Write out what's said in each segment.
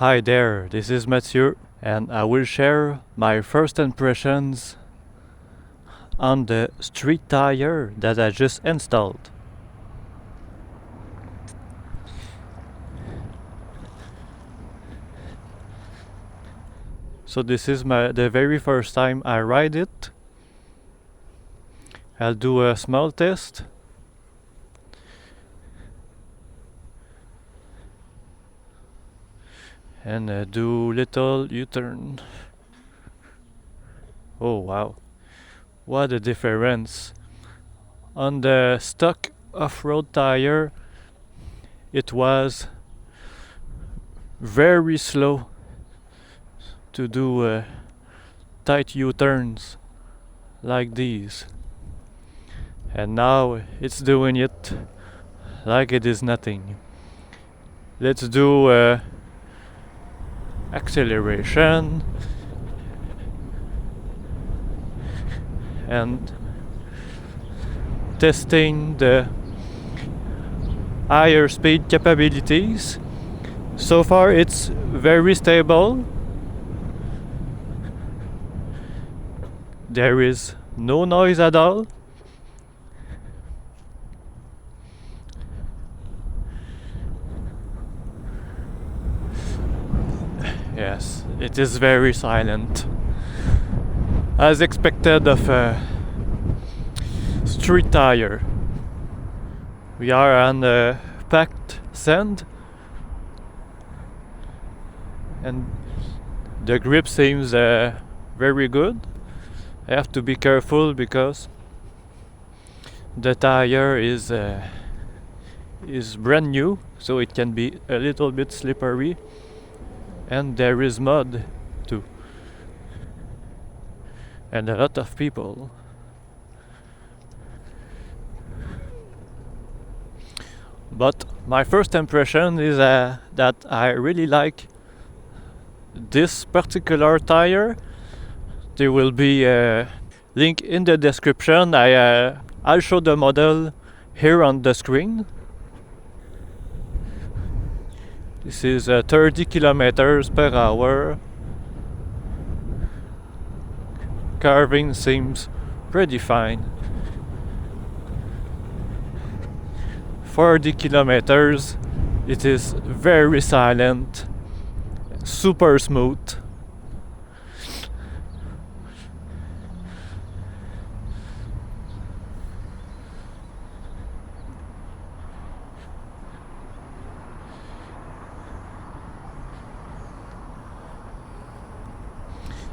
Hi there, this is Mathieu, and I will share my first impressions on the street tire that I just installed. So this is the very first time I ride it. I'll do a small test. And do little U-turn. Oh wow, what a difference. On the stock off-road tire, it was very slow to do tight U-turns like these. And now it's doing it like it is nothing. Let's do acceleration and testing the higher speed capabilities. So far it's very stable. There is no noise at all. Yes, it is very silent, as expected of a street tire. We are on packed sand, and the grip seems very good. I have to be careful because the tire is brand new, so it can be a little bit slippery. And there is mud too, and a lot of people. But my first impression is that I really like this particular tire. There will be a link in the description. I'll show the model here on the screen. This is 30 kilometers per hour. Carving seems pretty fine. 40 kilometers. It is very silent, super smooth.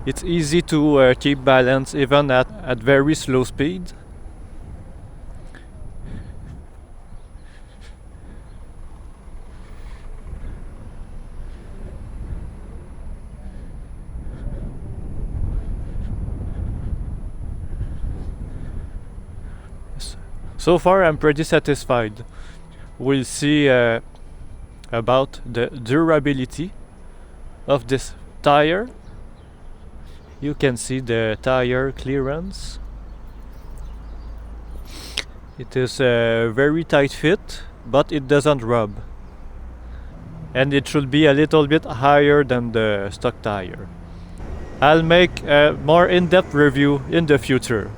It's easy to keep balance even at very slow speed. So far I'm pretty satisfied. We'll see about the durability of this tire. You can see the tire clearance. It is a very tight fit, but it doesn't rub. And it should be a little bit higher than the stock tire. I'll make a more in-depth review in the future.